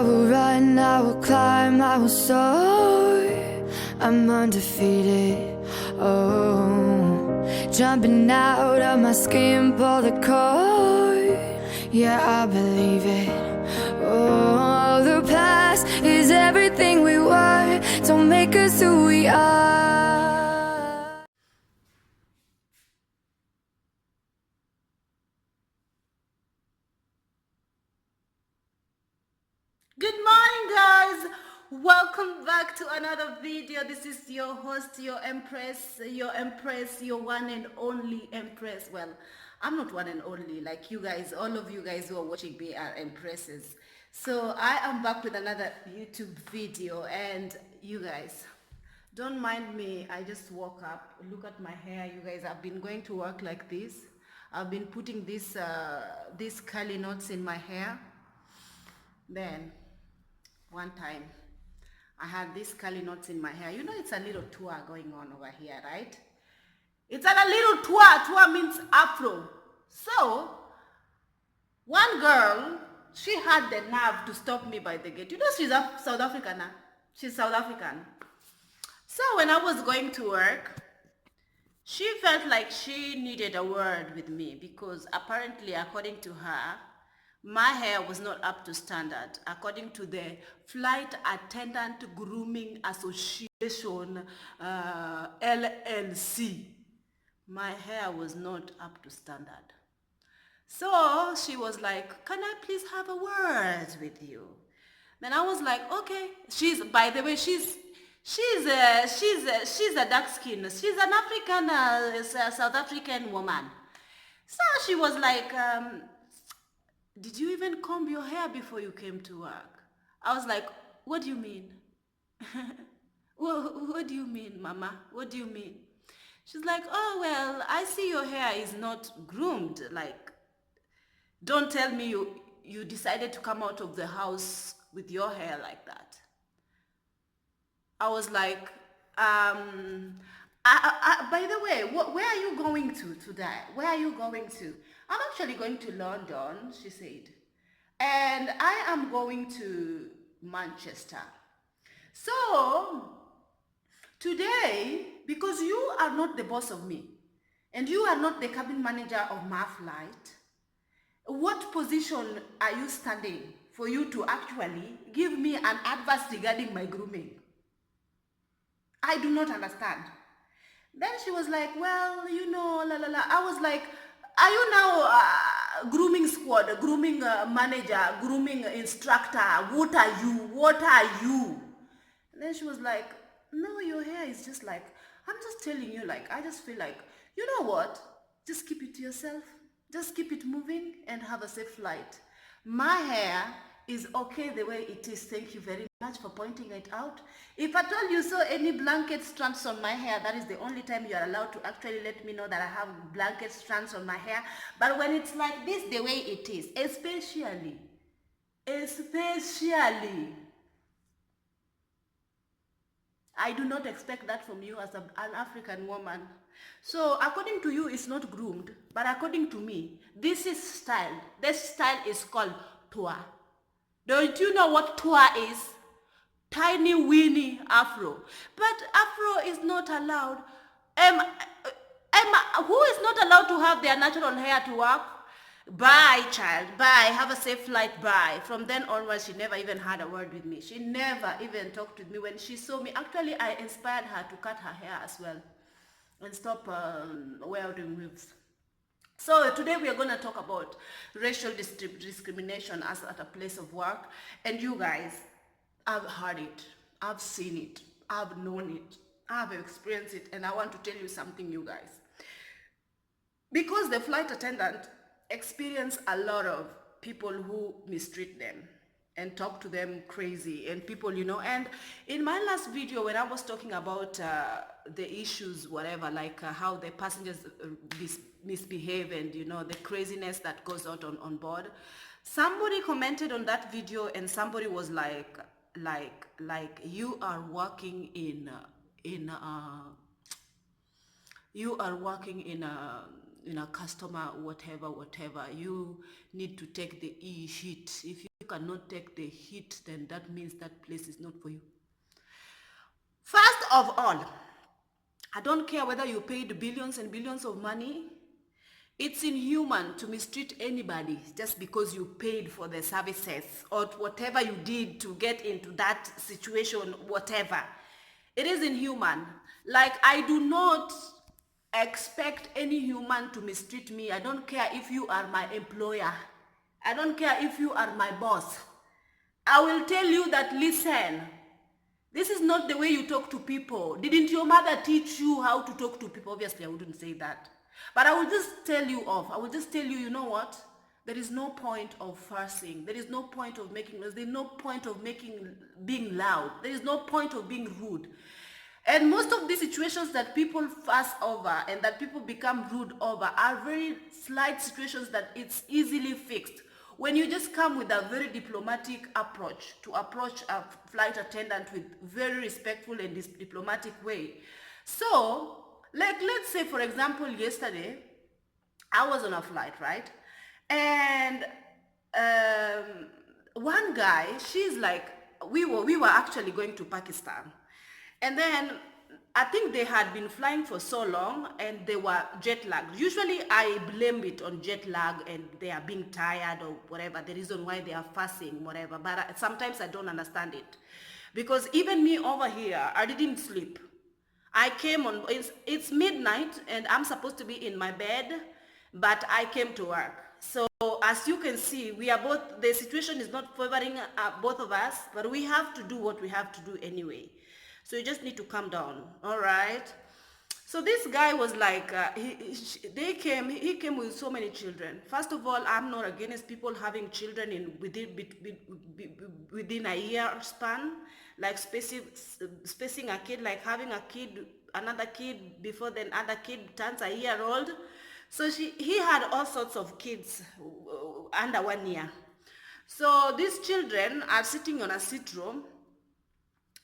I will run, I will climb, I will soar. I'm undefeated. Oh, jumping out of my skin, pull the cord. Yeah, I believe it. Oh, the past is everything we were. Don't make us who we are. Good morning, guys. Welcome back to another video. This is your host, your empress, your one and only empress. Well, I'm not one and only, like you guys. All of you guys who are watching me are empresses. So I am back with another YouTube video, and you guys, don't mind me. I just woke up. Look at my hair, you guys. I've been going to work like this. I've been putting these curly knots in my hair. Then one time I had these curly knots in my hair. You know, it's a little tour going on over here, right? It's a little tour. Tour means afro. So one girl, she had the nerve to stop me by the gate. You know, she's a South African. She's South African. So when I was going to work, she felt like she needed a word with me because apparently, according to her, my hair was not up to standard. According to the Flight Attendant Grooming Association, LLC, my hair was not up to standard. So she was like, can I please have a word with you? Then I was like, okay. By the way, she's a dark skin. She's an African, South African woman. So she was like, did you even comb your hair before you came to work? I was like, what do you mean? What do you mean, Mama? What do you mean? She's like, oh, well, I see your hair is not groomed. Like, don't tell me you decided to come out of the house with your hair like that. I was like, by the way, where are you going to today? Where are you going to? I'm actually going to London, she said. And I am going to Manchester. So today, because you are not the boss of me, and you are not the cabin manager of my flight, what position are you standing for you to actually give me an advice regarding my grooming? I do not understand. Then she was like, well, you know, la la la. I was like, are you now grooming squad, grooming manager, grooming instructor? What are you? What are you? And then she was like, no, your hair is just like, I'm just telling you, like, I just feel like, you know what? Just keep it to yourself. Just keep it moving and have a safe flight. My hair is okay the way it is. Thank you very much for pointing it out. If at all you saw any blanket strands on my hair, that is the only time you are allowed to actually let me know that I have blanket strands on my hair. But when it's like this, the way it is, especially, I do not expect that from you as an African woman. So according to you, it's not groomed. But according to me, this is styled. This style is called tour. Don't you know what tour is? Tiny weeny afro. But afro is not allowed. Who is not allowed to have their natural hair to work? Bye, child. Bye. Have a safe flight. Bye. From then onwards, she never even had a word with me. She never even talked with me. When she saw me, actually, I inspired her to cut her hair as well and stop wearing wigs. So today we are going to talk about racial discrimination as at a place of work. And you guys, I've heard it, I've seen it, I've known it, I've experienced it, and I want to tell you something, you guys. Because the flight attendant experience a lot of people who mistreat them and talk to them crazy, and people, you know, and in my last video when I was talking about the issues, whatever, like how the passengers misbehave and, you know, the craziness that goes on board, somebody commented on that video and somebody was like you are working in customer, whatever, you need to take the heat. If you cannot take the heat, then that means that place is not for you. First of all, I don't care whether you paid billions and billions of money. It's inhuman to mistreat anybody just because you paid for the services or whatever you did to get into that situation, whatever. It is inhuman. Like, I do not expect any human to mistreat me. I don't care if you are my employer. I don't care if you are my boss. I will tell you that, listen, this is not the way you talk to people. Didn't your mother teach you how to talk to people? Obviously, I wouldn't say that. But I will just tell you off. I will just tell you, you know what? There is no point of fussing. There is no point of making noise. There is no point of being loud. There is no point of being rude. And most of these situations that people fuss over and that people become rude over are very slight situations that it's easily fixed. When you just come with a very diplomatic approach to approach a flight attendant with very respectful and diplomatic way. So, like, let's say, for example, yesterday, I was on a flight, right? And one guy, she's like, we were actually going to Pakistan. And then I think they had been flying for so long and they were jet lagged. Usually I blame it on jet lag and they are being tired or whatever, the reason why they are fussing, whatever. But sometimes I don't understand it. Because even me over here, I didn't sleep. I came on, it's midnight and I'm supposed to be in my bed, but I came to work. So as you can see, we are both, the situation is not favoring both of us, but we have to do what we have to do anyway. So you just need to calm down, all right? So this guy was like, he came with so many children. First of all, I'm not against people having children within a year span, like spacing a kid, like having a kid, another kid before the other kid turns a year old. So he had all sorts of kids under 1 year. So these children are sitting on a seat row,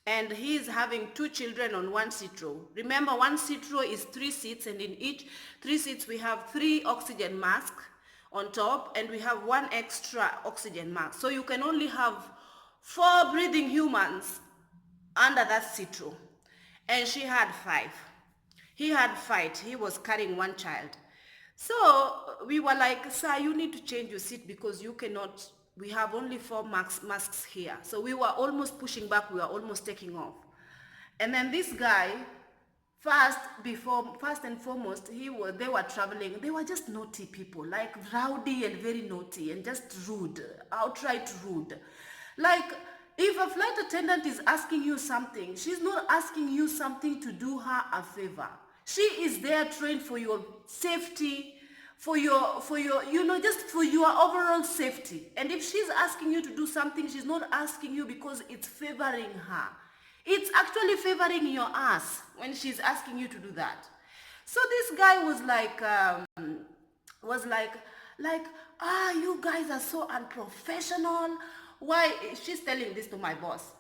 and he is having 2 children on 1 seat row. Remember, 1 seat row is 3 seats, and in each 3 seats we have 3 oxygen masks on top, and we have 1 extra oxygen mask. So you can only have 4 breathing humans under that seat row. And she had 5. He had 5. He was carrying 1 child. So we were like, sir, you need to change your seat because you cannot, we have only 4 masks here. So we were almost pushing back, we were almost taking off. And then this guy, first and foremost, they were traveling, they were just naughty people, like rowdy and very naughty and just rude, outright rude. Like, if a flight attendant is asking you something, she's not asking you something to do her a favor. She is there trained for your safety, for your, just for your overall safety. And if she's asking you to do something, she's not asking you because it's favoring her. It's actually favoring your ass when she's asking you to do that. So this guy was like, you guys are so unprofessional. Why? She's telling this to my boss.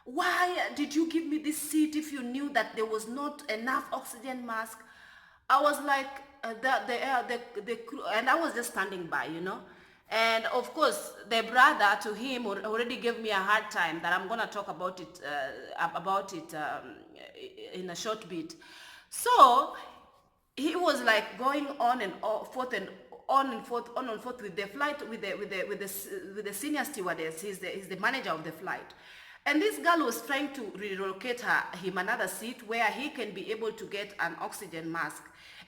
Why did you give me this seat if you knew that there was not enough oxygen mask? I was like, the crew, and I was just standing by, And of course, the brother to him already gave me a hard time that I'm gonna talk about it in a short bit. So he was like going on and forth and on and forth with the flight with the senior stewardess. He's the manager of the flight. And this girl was trying to relocate him another seat where he can be able to get an oxygen mask.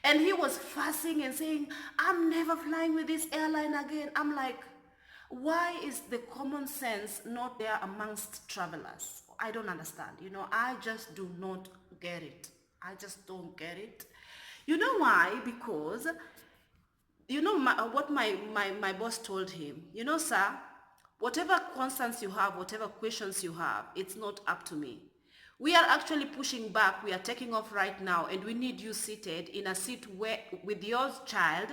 And he was fussing and saying, I'm never flying with this airline again. I'm like, why is the common sense not there amongst travelers? I don't understand. I just do not get it. I just don't get it. You know why? Because, what my boss told him, sir, whatever concerns you have, whatever questions you have, it's not up to me. We are actually pushing back. We are taking off right now, and we need you seated in a seat with your child,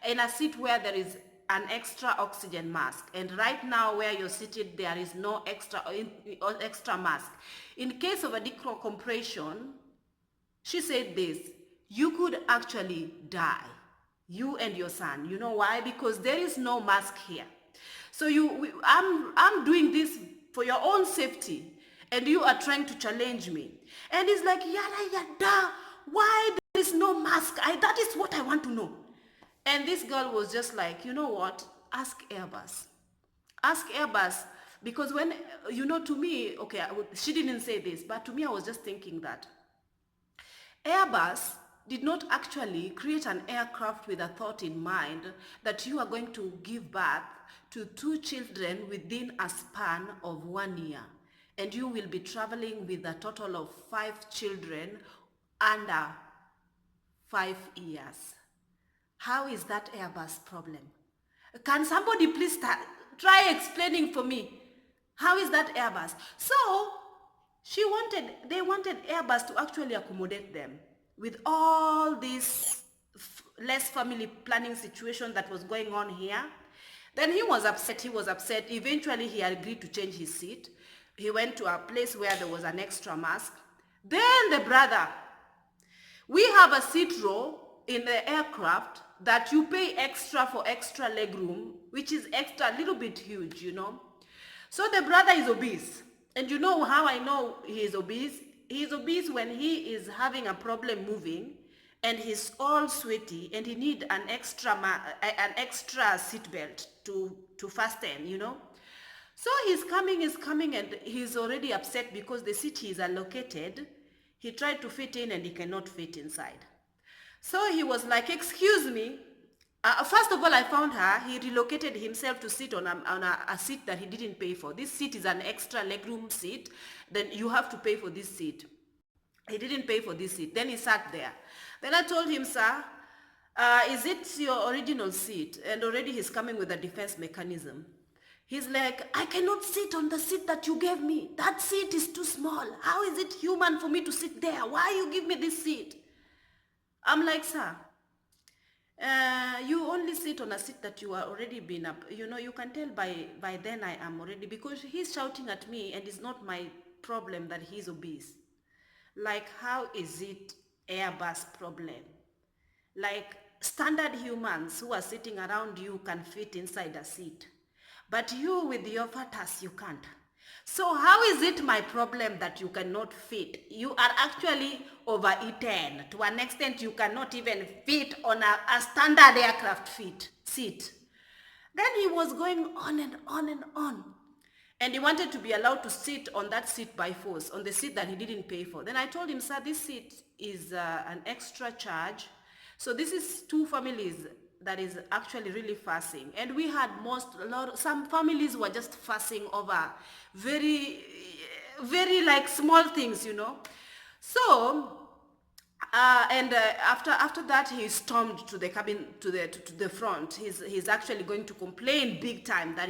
in a seat where there is an extra oxygen mask. And right now where you're seated, there is no extra mask. In case of a decompression, she said this, you could actually die. You and your son. You know why? Because there is no mask here. So I'm doing this for your own safety, and you are trying to challenge me. And he's like, yada yada. Why there is no mask? That is what I want to know. And this girl was just like, you know what? Ask Airbus. Ask Airbus, because when, to me, okay, she didn't say this, but to me, I was just thinking that Airbus did not actually create an aircraft with a thought in mind that you are going to give birth to 2 children within a span of 1 year. And you will be traveling with a total of 5 children under 5 years. How is that Airbus problem? Can somebody please try explaining for me? How is that Airbus? So they wanted Airbus to actually accommodate them with all this less family planning situation that was going on here. Then he was upset. Eventually he agreed to change his seat. He went to a place where there was an extra mask. Then the brother, we have a seat row in the aircraft that you pay extra for extra leg room, which is extra, a little bit huge, So the brother is obese. And you know how I know he is obese? He is obese when he is having a problem moving and he's all sweaty and he need an extra seat belt to fasten, So he's coming and he's already upset because the seat he is allocated, he tried to fit in and he cannot fit inside. So he was like, excuse me. First of all, I found her. He relocated himself to sit on a seat that he didn't pay for. This seat is an extra legroom seat. Then you have to pay for this seat. He didn't pay for this seat. Then he sat there. Then I told him, sir, is it your original seat? And already he's coming with a defense mechanism. He's like, I cannot sit on the seat that you gave me. That seat is too small. How is it human for me to sit there? Why you give me this seat? I'm like, sir, you only sit on a seat that you are already been up. You can tell by then I am already, because he's shouting at me and it's not my problem that he's obese. Like, how is it Airbus problem? Like, standard humans who are sitting around you can fit inside a seat. But you with your fat ass, you can't. So how is it my problem that you cannot fit? You are actually overeaten to an extent you cannot even fit on a standard aircraft seat. Then he was going on and on and on. And he wanted to be allowed to sit on that seat by force, on the seat that he didn't pay for. Then I told him, sir, this seat is an extra charge. So this is 2 families that is actually really fussing. And we had some families were just fussing over very, very like small things, So, after that, he stormed to the cabin, to the front. He's actually going to complain big time that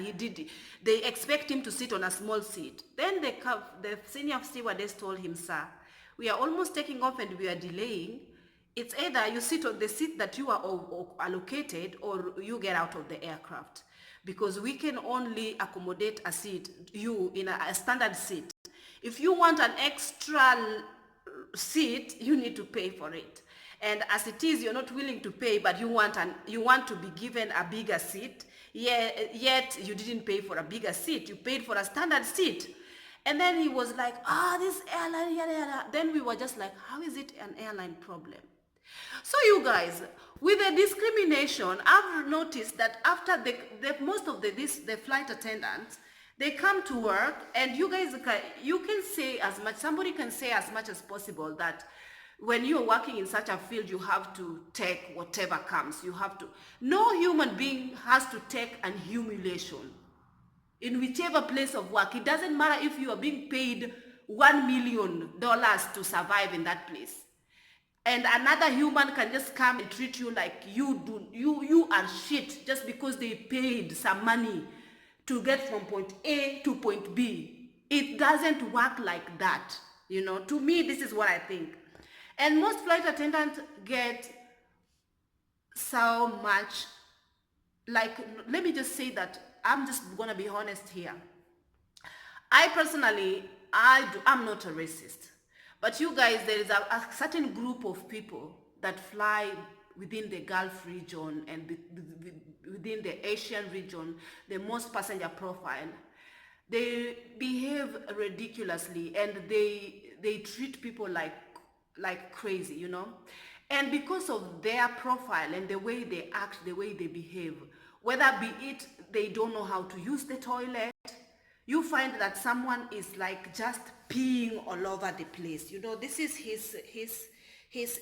they expect him to sit on a small seat. Then the senior stewardess told him, sir, we are almost taking off and we are delaying. It's either you sit on the seat that you are allocated or you get out of the aircraft, because we can only accommodate you in a standard seat. If you want an extra seat, you need to pay for it. And as it is, you're not willing to pay, but you want to be given a bigger seat, yet you didn't pay for a bigger seat. You paid for a standard seat. And then he was like, this airline, yada, yada. Then we were just like, how is it an airline problem? So you guys, with the discrimination, I've noticed that after most of the flight attendants, they come to work, and you guys, you can say as much, somebody can say as much as possible that when you're working in such a field, you have to take whatever comes. No human being has to take an humiliation in whichever place of work. It doesn't matter if you are being paid $1 million to survive in that place. And another human can just come and treat you like you are shit just because they paid some money to get from point A to point B. It doesn't work like that. To me, this is what I think. And most flight attendants get so much, like, let me just say that I'm just gonna be honest here. I personally, I'm not a racist. But you guys, there is a certain group of people that fly within the Gulf region and within the Asian region, the most passenger profile, they behave ridiculously, and they treat people like crazy, you know. And because of their profile and the way they act, the way they behave, whether be it they don't know how to use the toilet, you find that someone is like just peeing all over the place. You know, this is his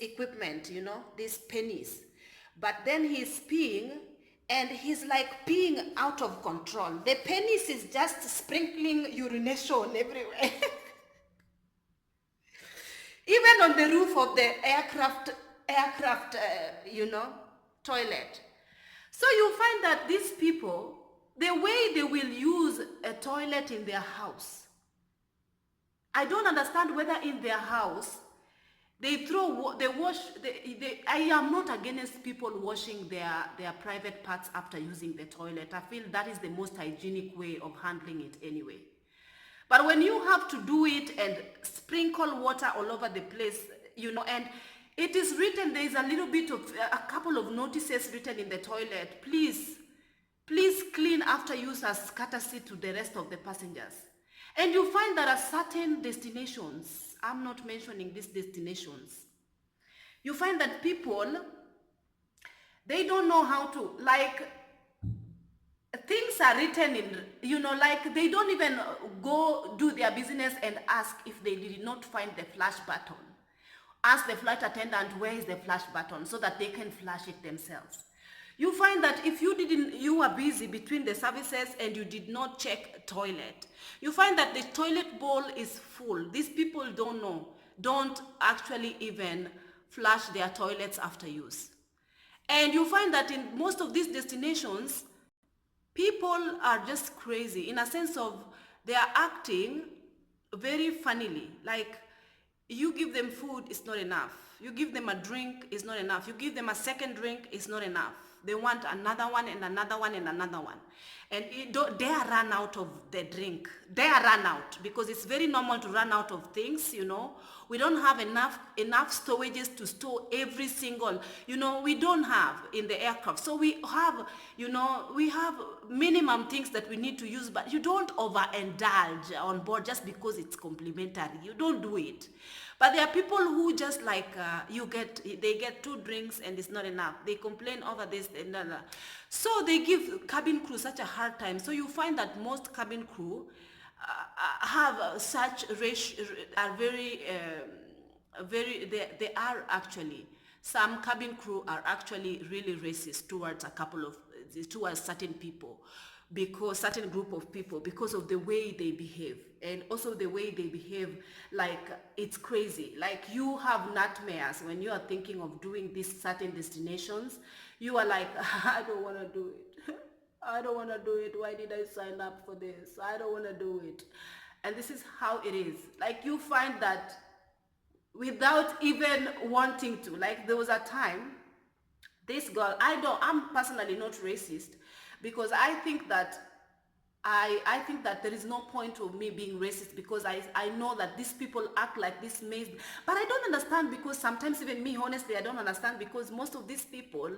equipment, you know, these pennies. But then he's peeing, and he's like peeing out of control. The penis is just sprinkling urination everywhere. Even on the roof of the aircraft, you know, toilet. So you find that these people, the way they will use a toilet in their house, I don't understand whether in their house they I am not against people washing their private parts after using the toilet. I feel that is the most hygienic way of handling it anyway. But when you have to do it and sprinkle water all over the place, you know, and it is written, there is a little bit of, a couple of notices written in the toilet, please clean after use as courtesy to the rest of the passengers. And you find there are certain destinations, I'm not mentioning these destinations, you find that people, they don't know how to, like, things are written in, you know, like they don't even go do their business and ask if they did not find the flash button. Ask the flight attendant where is the flash button so that they can flash it themselves. You find that if you were busy between the services and you did not check toilet, you find that the toilet bowl is full. These people don't actually even flush their toilets after use. And you find that in most of these destinations, people are just crazy in a sense of they are acting very funnily. Like, you give them food, it's not enough. You give them a drink, it's not enough. You give them a second drink, it's not enough. They want another one and another one and another one. And they are run out of the drink. They are run out because it's very normal to run out of things, you know. We don't have enough storages to store every single, you know, we don't have in the aircraft. So we have, you know, we have minimum things that we need to use, but you don't overindulge on board just because it's complimentary. You don't do it. But there are people who just like, they get 2 drinks and it's not enough. They complain over this and that. So they give cabin crew such a hard time. So you find that most cabin crew have such are they are actually, some cabin crew are actually really racist towards towards certain people, because certain group of people, because of the way they behave, and also the way they behave, like, it's crazy. Like, you have nightmares when you are thinking of doing these certain destinations. You are like, I don't want to do it. I don't want to do it. Why did I sign up for this? I don't want to do it. And this is how it is. Like, you find that without even wanting to, like, there was a time, this girl, I'm personally not racist, because I think that there is no point of me being racist, because I know that these people act like this maze. But I don't understand, because sometimes even me, honestly, I don't understand, because most of these people,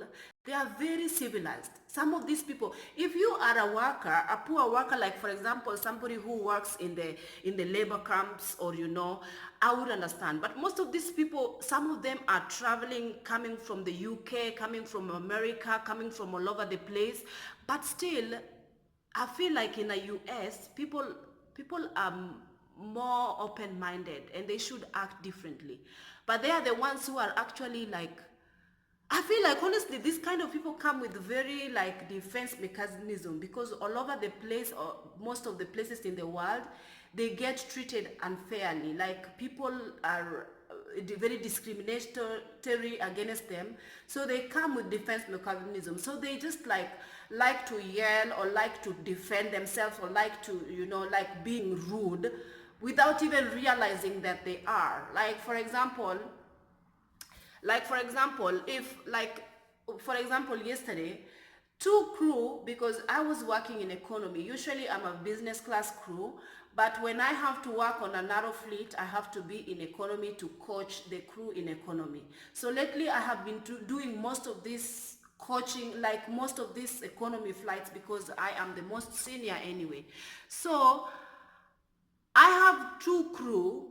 they are very civilized. Some of these people, if you are a worker, a poor worker, like for example, somebody who works in the labor camps, or, you know, I would understand. But most of these people, some of them are traveling, coming from the UK, coming from America, coming from all over the place. But still, I feel like in the US, people are more open-minded, and they should act differently. But they are the ones who are actually like, I feel like, honestly, these kind of people come with very, like, defense mechanism, because all over the place, or most of the places in the world, they get treated unfairly. Like, people are very discriminatory against them, so they come with defense mechanism. So they just like to yell, or like to defend themselves, or like to, you know, like being rude without even realizing that they are. Like for example, yesterday, 2 crew, because I was working in economy, usually I'm a business class crew, But when I have to work on a narrow fleet, I have to be in economy to coach the crew in economy. So lately I have been doing most of this coaching, like most of these economy flights, because I am the most senior anyway. So I have two crew,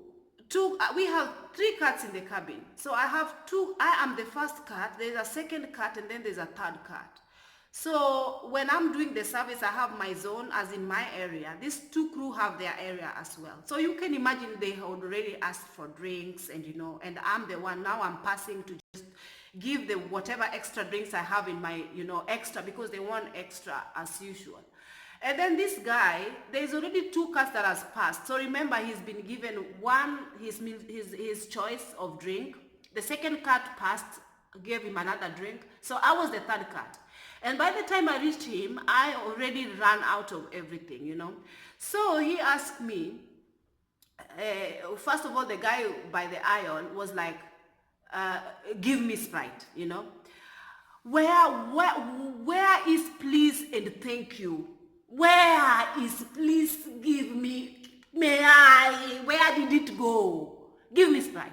we have three cats in the cabin. So I have two, I am the first cat, there's a second cat, and then there's a third cat. So when I'm doing the service, I have my zone as in my area. These two crew have their area as well. So you can imagine they had already asked for drinks, and and I'm the one, now I'm passing to just give them whatever extra drinks I have in my, extra, because they want extra as usual. And then this guy, there's already two cats that has passed. So remember, he's been given his choice of drink. The second cat passed, gave him another drink. So I was the third cat. And by the time I reached him, I already ran out of everything. So he asked me, first of all, the guy by the aisle was like, give me Sprite. Where is please and thank you? Where is please give me, may I, where did it go? Give me Sprite.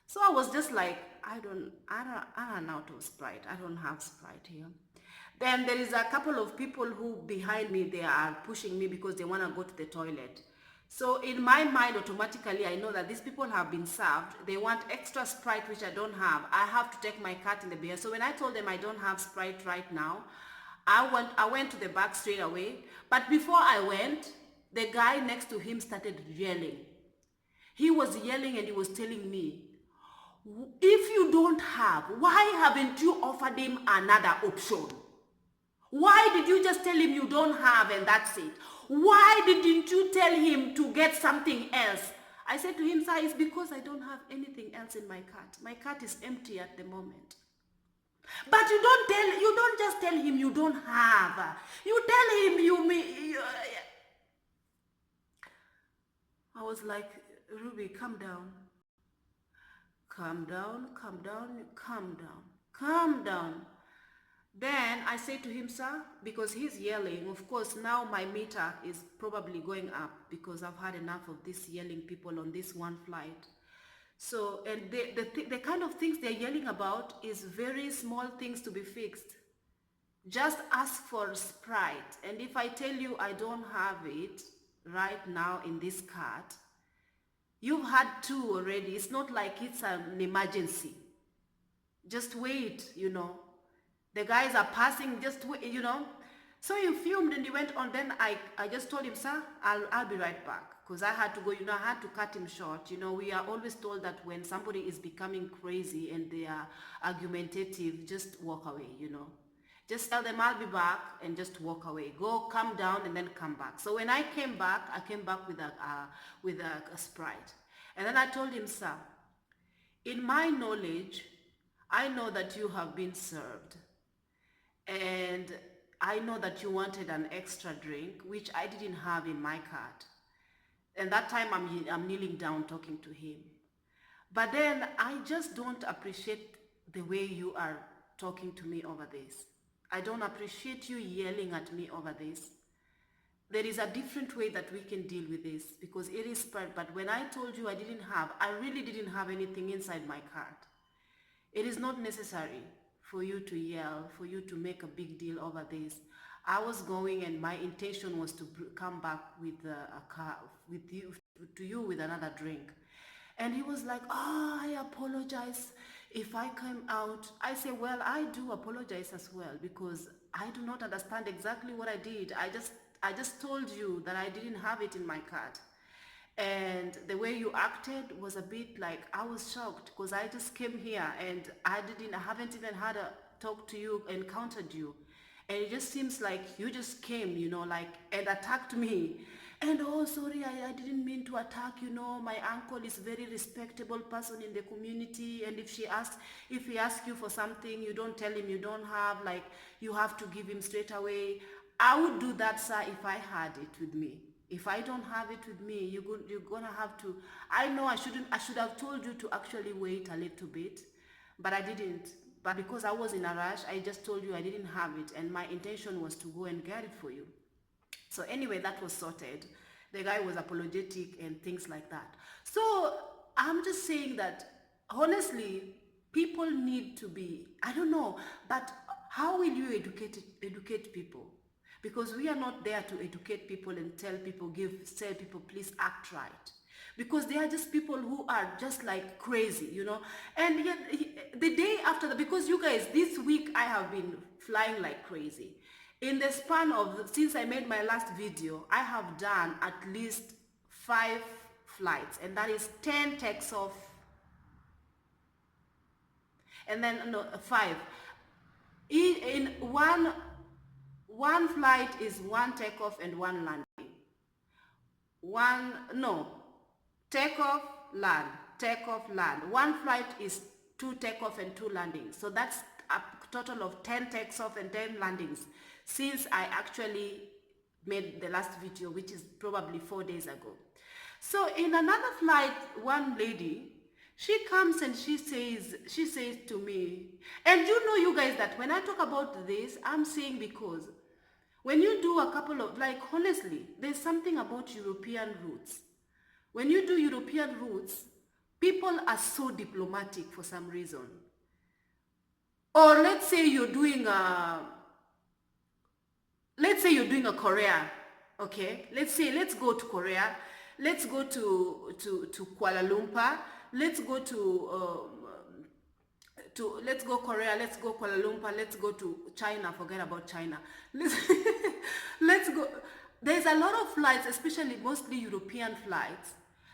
So I was just like, I ran out of Sprite. I don't have Sprite here. Then there is a couple of people who behind me, they are pushing me because they want to go to the toilet. So in my mind, automatically, I know that these people have been served. They want extra Sprite, which I don't have. I have to take my cat in the beer. So when I told them I don't have Sprite right now, I went to the back straight away. But before I went, the guy next to him started yelling. He was yelling and he was telling me, if you don't have, why haven't you offered him another option? Why did you just tell him you don't have and that's it? Why didn't you tell him to get something else? I said to him, sir, it's because I don't have anything else in my cart. My cart is empty at the moment. But you don't just tell him you don't have. You tell him I was like, Ruby, calm down. Calm down, calm down, calm down, calm down. Then I say to him, sir, because he's yelling, of course, now my meter is probably going up because I've had enough of this yelling people on this one flight. So, and the kind of things they're yelling about is very small things to be fixed. Just ask for Sprite. And if I tell you I don't have it right now in this cart, you've had two already. It's not like it's an emergency. Just wait, The guys are passing, just wait, So he filmed and he went on. Then I just told him, sir, I'll be right back. Because I had to go, I had to cut him short. We are always told that when somebody is becoming crazy and they are argumentative, just walk away, Just tell them I'll be back and just walk away. Go, calm down, and then come back. So when I came back with a Sprite. And then I told him, sir, in my knowledge, I know that you have been served. And I know that you wanted an extra drink, which I didn't have in my cart. And that time I'm kneeling down talking to him. But then I just don't appreciate the way you are talking to me over this. I don't appreciate you yelling at me over this. There is a different way that we can deal with this because it is spread. But when I told you I really didn't have anything inside my cart. It is not necessary for you to yell, for you to make a big deal over this. I was going and my intention was to come back with a car, to you with another drink. And he was like, I apologize if I came out. I say, well, I do apologize as well because I do not understand exactly what I did. I just told you that I didn't have it in my cart. And the way you acted was a bit like, I was shocked because I just came here and I haven't even had a talk to you, encountered you. And it just seems like you just came, and attacked me. And sorry, I didn't mean to attack, my uncle is a very respectable person in the community. And if he asks you for something, you don't tell him you don't have, you have to give him straight away. I would do that, sir, if I had it with me. If I don't have it with me, you're gonna have to, I know I should have told you to actually wait a little bit, but I didn't. But because I was in a rush, I just told you I didn't have it, and my intention was to go and get it for you. So anyway, that was sorted. The guy was apologetic and things like that. So I'm just saying that honestly, people need to be, I don't know, but how will you educate people? Because we are not there to educate people and tell people, please act right. Because they are just people who are just like crazy, you know. And yet, the day after that, because you guys, this week I have been flying like crazy. In the span of, since I made my last video, I have done at least 5 flights, and that is 10 takes off, and then, no, 5. In one flight is 1 takeoff and 1 landing. Takeoff, land. One flight is 2 takeoff and 2 landings. So that's a total of 10 takes off and 10 landings since I actually made the last video, which is probably 4 days ago. So in another flight, one lady, she comes and she says to me, and you know, you guys, that when I talk about this, I'm saying because when you do a couple of, like, honestly, there's something about European roots. When you do European roots, people are so diplomatic for some reason. Or let's say you're doing a Korea, okay? Let's go to Korea. Let's go to Kuala Lumpur. Let's go let's go Korea, let's go Kuala Lumpur, let's go to China, forget about China. Let's go. There's a lot of flights, especially mostly European flights,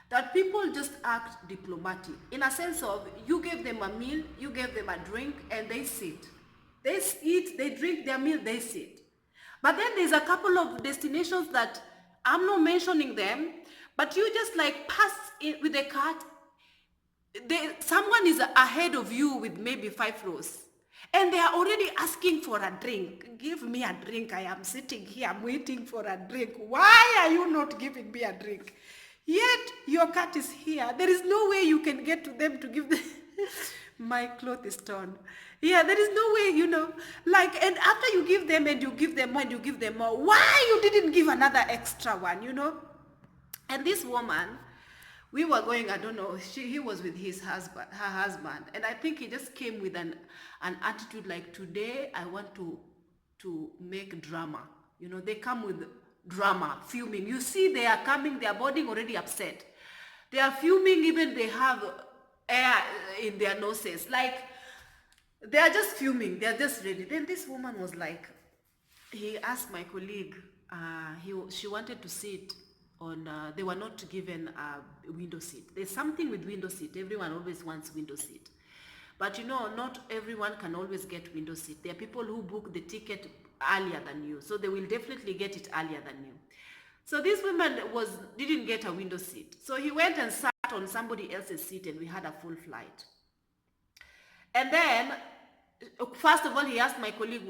that people just act diplomatic. In a sense of, you give them a meal, you give them a drink, and they sit. They eat, they drink their meal, they sit. But then there's a couple of destinations that I'm not mentioning them, but you just like pass it with a cart. Someone is ahead of you with maybe 5 rows, and they are already asking for a drink. Give me a drink. I am sitting here, I'm waiting for a drink. Why are you not giving me a drink? Yet your cat is here. There is no way you can get to them to give them. My cloth is torn. Yeah, there is no way, you know. Like, and after you give them and you give them more and you give them more, why you didn't give another extra one, you know? And this woman, we were going, I don't know, he was with her husband, and I think he just came with an attitude like, today I want to make drama. You know, they come with drama, fuming. You see, they are coming, they are boarding already upset. They are fuming, even they have air in their noses. Like, they are just fuming, they are just ready. Then this woman was like, he asked my colleague, she wanted to sit on, they were not given a window seat. There's something with window seat. Everyone always wants window seat. But you know, not everyone can always get window seat. There are people who book the ticket earlier than you, so they will definitely get it earlier than you. So this woman didn't get a window seat. So he went and sat on somebody else's seat, and we had a full flight. And then, first of all, she asked my colleague,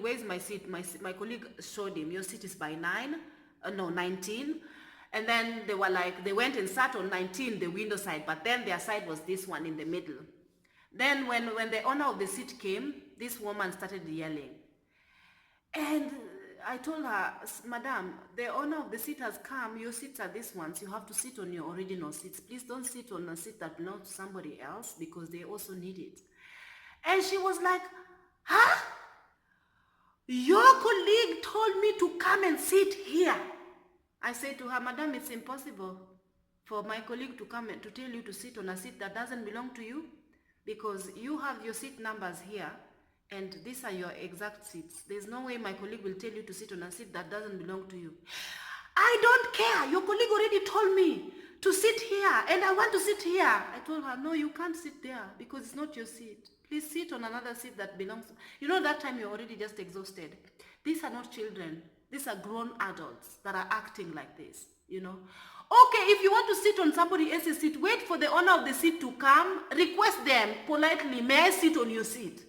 where is my seat? My colleague showed him, your seat is by 19. And then they were like, they went and sat on 19, the window side, but then their side was this one in the middle. Then when the owner of the seat came, this woman started yelling. And I told her, Madam, the owner of the seat has come, your seats are these ones, you have to sit on your original seats. Please don't sit on a seat that belongs to somebody else, because they also need it. And she was like, huh? Your colleague told me to come and sit here. I said to her, Madam, it's impossible for my colleague to come and to tell you to sit on a seat that doesn't belong to you, because you have your seat numbers here, and these are your exact seats. There's no way my colleague will tell you to sit on a seat that doesn't belong to you. I don't care. Your colleague already told me to sit here, and I want to sit here. I told her, no, you can't sit there, because it's not your seat. Please sit on another seat that belongs. You know, that time you're already just exhausted. These are not children. These are grown adults that are acting like this, you know. Okay, if you want to sit on somebody else's seat, wait for the owner of the seat to come. Request them politely, may I sit on your seat?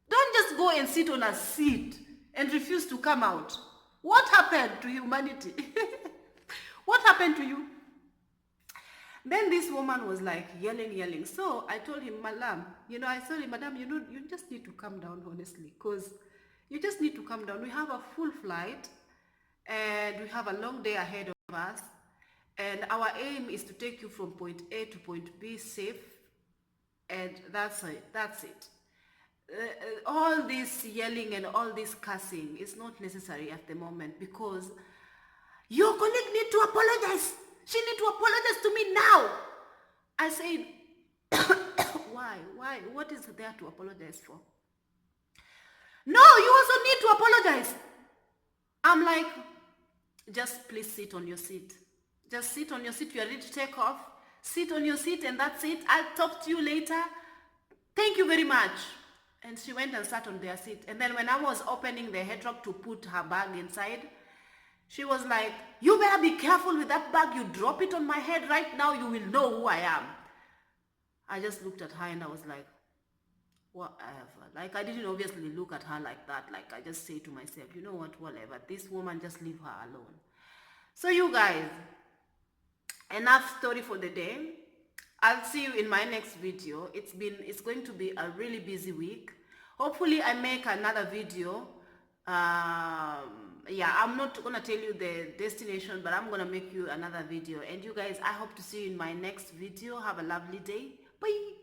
Don't just go and sit on a seat and refuse to come out. What happened to humanity? What happened to you? Then this woman was like yelling. So I told him, Madam, Madam, you just need to calm down, honestly, because you just need to calm down. We have a full flight and we have a long day ahead of us, and our aim is to take you from point A to point B safe, and that's it. All this yelling and all this cussing is not necessary at the moment, because your colleague need to apologize. She need to apologize to me now. I said, why? What is there to apologize for? No, you also need to apologize. I'm like, just please sit on your seat. Just sit on your seat. You are ready to take off. Sit on your seat and that's it. I'll talk to you later. Thank you very much. And she went and sat on their seat. And then when I was opening the head truck to put her bag inside, she was like, you better be careful with that bag. You drop it on my head right now, you will know who I am. I just looked at her and I was like, whatever. Like, I didn't obviously look at her like that. Like, I just say to myself, you know what, whatever. This woman, just leave her alone. So you guys, enough story for the day. I'll see you in my next video. It's going to be a really busy week. Hopefully I make another video. Yeah, I'm not gonna tell you the destination, but I'm gonna make you another video. And you guys, I hope to see you in my next video. Have a lovely day. Bye.